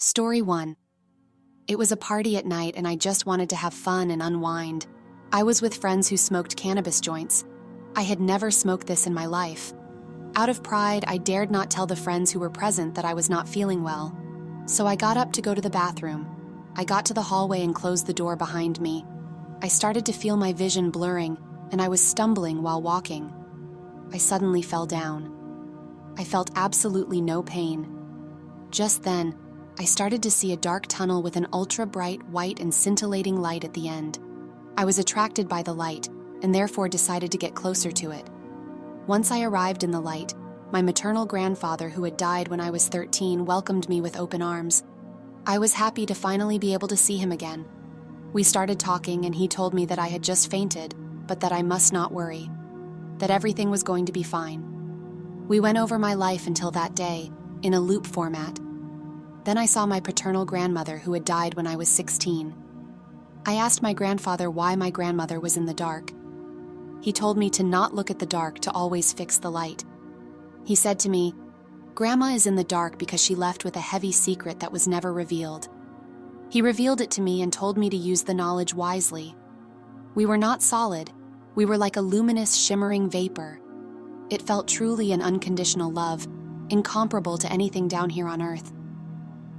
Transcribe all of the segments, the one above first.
Story 1. It was a party at night and I just wanted to have fun and unwind. I was with friends who smoked cannabis joints. I had never smoked this in my life. Out of pride, I dared not tell the friends who were present that I was not feeling well. So I got up to go to the bathroom. I got to the hallway and closed the door behind me. I started to feel my vision blurring, and I was stumbling while walking. I suddenly fell down. I felt absolutely no pain. Just then, I started to see a dark tunnel with an ultra-bright white and scintillating light at the end. I was attracted by the light, and therefore decided to get closer to it. Once I arrived in the light, my maternal grandfather, who had died when I was 13, welcomed me with open arms. I was happy to finally be able to see him again. We started talking, and he told me that I had just fainted, but that I must not worry, that everything was going to be fine. We went over my life until that day, in a loop format. Then I saw my paternal grandmother, who had died when I was 16. I asked my grandfather why my grandmother was in the dark. He told me to not look at the dark, to always fix the light. He said to me, "Grandma is in the dark because she left with a heavy secret that was never revealed." He revealed it to me and told me to use the knowledge wisely. We were not solid. We were like a luminous, shimmering vapor. It felt truly an unconditional love, incomparable to anything down here on Earth.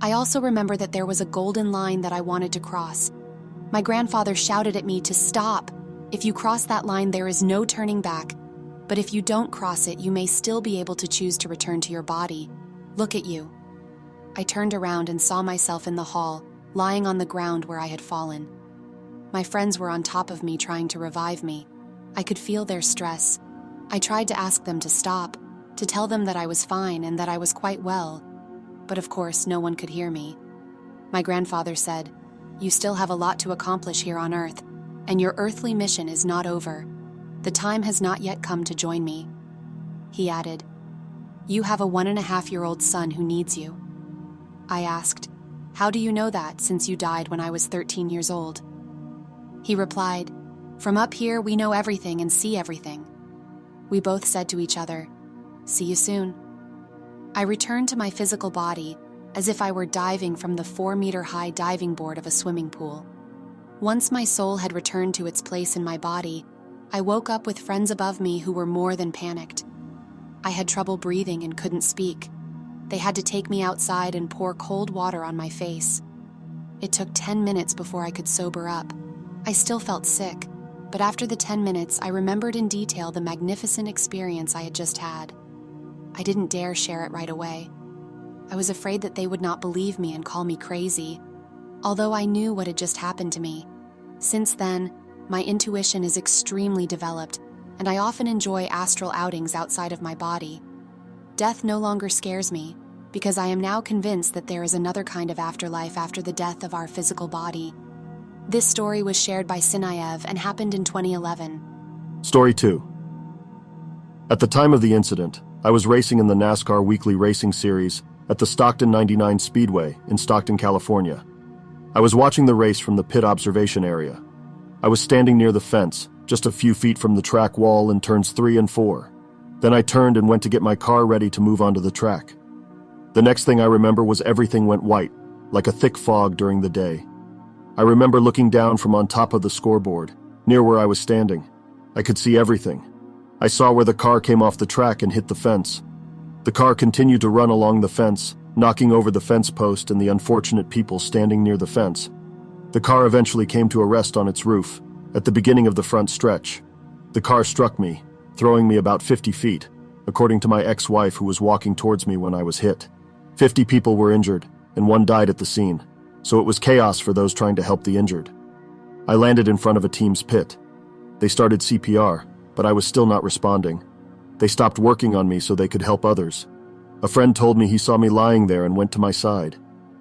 I also remember that there was a golden line that I wanted to cross. My grandfather shouted at me to stop. If you cross that line, there is no turning back. But if you don't cross it, you may still be able to choose to return to your body. Look at you. I turned around and saw myself in the hall, lying on the ground where I had fallen. My friends were on top of me trying to revive me. I could feel their stress. I tried to ask them to stop, to tell them that I was fine and that I was quite well. But of course, no one could hear me. My grandfather said, "You still have a lot to accomplish here on Earth, and your earthly mission is not over. The time has not yet come to join me." He added, "You have a 1.5-year-old son who needs you." I asked, "How do you know that, since you died when I was 13 years old?" He replied, "From up here we know everything and see everything." We both said to each other, "See you soon." I returned to my physical body as if I were diving from the 4-meter-high diving board of a swimming pool. Once my soul had returned to its place in my body, I woke up with friends above me who were more than panicked. I had trouble breathing and couldn't speak. They had to take me outside and pour cold water on my face. It took 10 minutes before I could sober up. I still felt sick, but after the 10 minutes, I remembered in detail the magnificent experience I had just had. I didn't dare share it right away. I was afraid that they would not believe me and call me crazy, although I knew what had just happened to me. Since then, my intuition is extremely developed, and I often enjoy astral outings outside of my body. Death no longer scares me, because I am now convinced that there is another kind of afterlife after the death of our physical body. This story was shared by Sinayev and happened in 2011. Story 2. At the time of the incident, I was racing in the NASCAR weekly racing series at the Stockton 99 Speedway in Stockton, California. I was watching the race from the pit observation area. I was standing near the fence, just a few feet from the track wall in turns 3 and 4. Then I turned and went to get my car ready to move onto the track. The next thing I remember was everything went white, like a thick fog during the day. I remember looking down from on top of the scoreboard, near where I was standing. I could see everything. I saw where the car came off the track and hit the fence. The car continued to run along the fence, knocking over the fence post and the unfortunate people standing near the fence. The car eventually came to a rest on its roof, at the beginning of the front stretch. The car struck me, throwing me about 50 feet, according to my ex-wife who was walking towards me when I was hit. 50 people were injured, and 1 died at the scene, so it was chaos for those trying to help the injured. I landed in front of a team's pit. They started CPR, but I was still not responding. They stopped working on me so they could help others. A friend told me he saw me lying there and went to my side.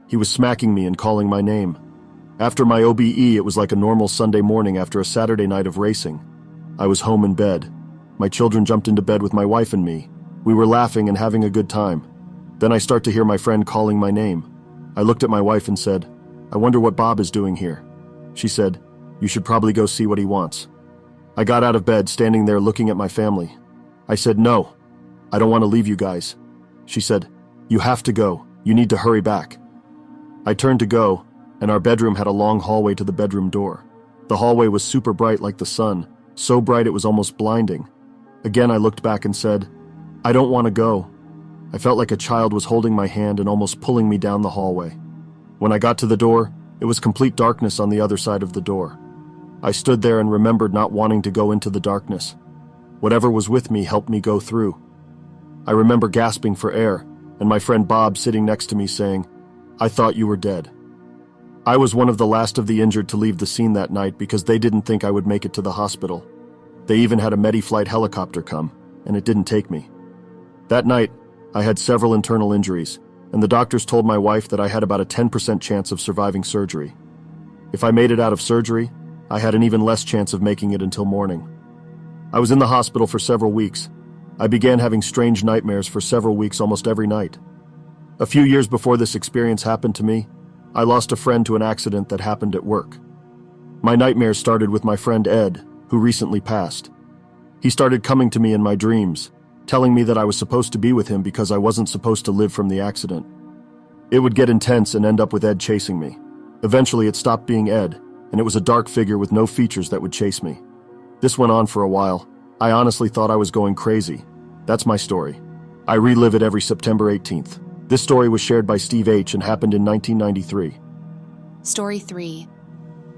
He was smacking me and calling my name. After my OBE, it was like a normal Sunday morning after a Saturday night of racing. I was home in bed. My children jumped into bed with my wife and me. We were laughing and having a good time. Then I start to hear my friend calling my name. I looked at my wife and said, "I wonder what Bob is doing here." She said, "You should probably go see what he wants." I got out of bed, standing there looking at my family. I said, "No, I don't want to leave you guys." She said, "You have to go. You need to hurry back." I turned to go, and our bedroom had a long hallway to the bedroom door. The hallway was super bright like the sun, so bright it was almost blinding. Again, I looked back and said, "I don't want to go." I felt like a child was holding my hand and almost pulling me down the hallway. When I got to the door, it was complete darkness on the other side of the door. I stood there and remembered not wanting to go into the darkness. Whatever was with me helped me go through. I remember gasping for air, and my friend Bob sitting next to me saying, "I thought you were dead." I was one of the last of the injured to leave the scene that night because they didn't think I would make it to the hospital. They even had a Medi-Flight helicopter come, and it didn't take me. That night, I had several internal injuries, and the doctors told my wife that I had about a 10% chance of surviving surgery. If I made it out of surgery, I had an even less chance of making it until morning. I was in the hospital for several weeks. I began having strange nightmares for several weeks almost every night. A few years before this experience happened to me, I lost a friend to an accident that happened at work. My nightmares started with my friend Ed, who recently passed. He started coming to me in my dreams, telling me that I was supposed to be with him because I wasn't supposed to live from the accident. It would get intense and end up with Ed chasing me. Eventually it stopped being Ed, and it was a dark figure with no features that would chase me. This went on for a while. I honestly thought I was going crazy. That's my story. I relive it every September 18th. This story was shared by Steve H. and happened in 1993. Story 3.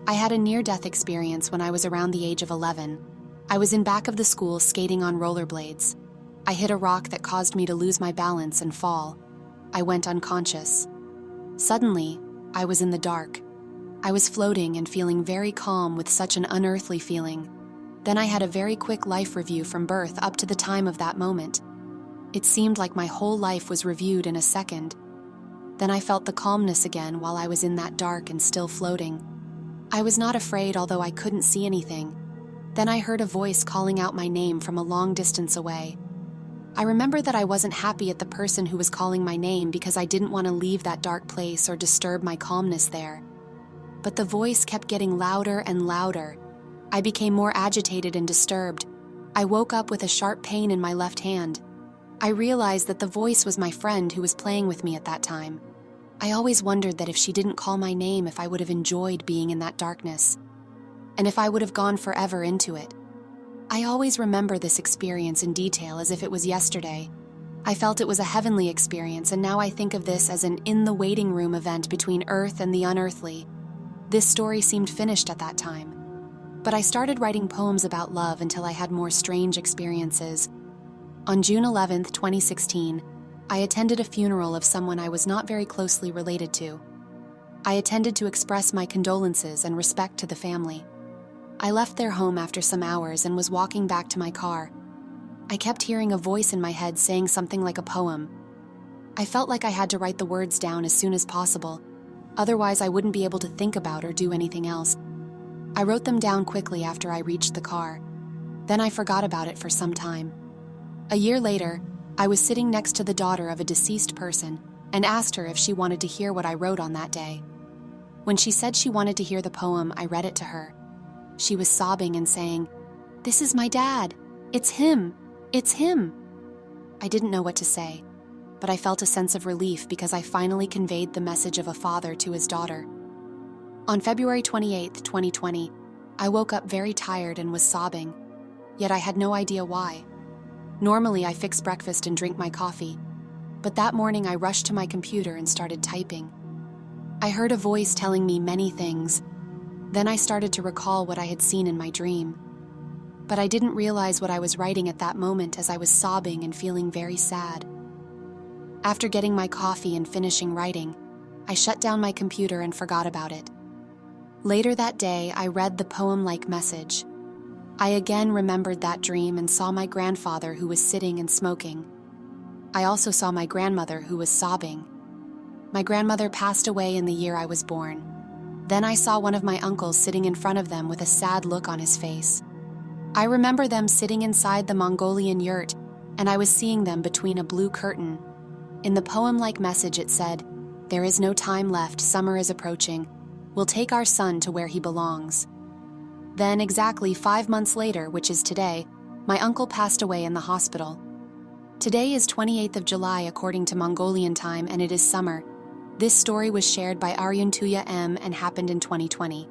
I had a near-death experience when I was around the age of 11. I was in back of the school skating on rollerblades. I hit a rock that caused me to lose my balance and fall. I went unconscious. Suddenly, I was in the dark. I was floating and feeling very calm with such an unearthly feeling. Then I had a very quick life review from birth up to the time of that moment. It seemed like my whole life was reviewed in a second. Then I felt the calmness again while I was in that dark and still floating. I was not afraid, although I couldn't see anything. Then I heard a voice calling out my name from a long distance away. I remember that I wasn't happy at the person who was calling my name because I didn't want to leave that dark place or disturb my calmness there. But the voice kept getting louder and louder. I became more agitated and disturbed. I woke up with a sharp pain in my left hand. I realized that the voice was my friend who was playing with me at that time. I always wondered that if she didn't call my name, if I would have enjoyed being in that darkness, and if I would have gone forever into it. I always remember this experience in detail as if it was yesterday. I felt it was a heavenly experience, and now I think of this as an in-the-waiting-room event between Earth and the unearthly. This story seemed finished at that time. But I started writing poems about love until I had more strange experiences. On June 11, 2016, I attended a funeral of someone I was not very closely related to. I attended to express my condolences and respect to the family. I left their home after some hours and was walking back to my car. I kept hearing a voice in my head saying something like a poem. I felt like I had to write the words down as soon as possible, otherwise I wouldn't be able to think about or do anything else. I wrote them down quickly after I reached the car. Then I forgot about it for some time. A year later, I was sitting next to the daughter of a deceased person and asked her if she wanted to hear what I wrote on that day. When she said she wanted to hear the poem, I read it to her. She was sobbing and saying, "This is my dad. It's him. It's him." I didn't know what to say, but I felt a sense of relief because I finally conveyed the message of a father to his daughter. On February 28, 2020, I woke up very tired and was sobbing, yet I had no idea why. Normally, I fix breakfast and drink my coffee, but that morning I rushed to my computer and started typing. I heard a voice telling me many things. Then I started to recall what I had seen in my dream. But I didn't realize what I was writing at that moment as I was sobbing and feeling very sad. After getting my coffee and finishing writing, I shut down my computer and forgot about it. Later that day, I read the poem-like message. I again remembered that dream and saw my grandfather who was sitting and smoking. I also saw my grandmother who was sobbing. My grandmother passed away in the year I was born. Then I saw one of my uncles sitting in front of them with a sad look on his face. I remember them sitting inside the Mongolian yurt, and I was seeing them between a blue curtain. In the poem-like message it said, "There is no time left, summer is approaching. We'll take our son to where he belongs." Then, exactly 5 months later, which is today, my uncle passed away in the hospital. Today is 28th of July according to Mongolian time, and it is summer. This story was shared by Aryuntuya M and happened in 2020.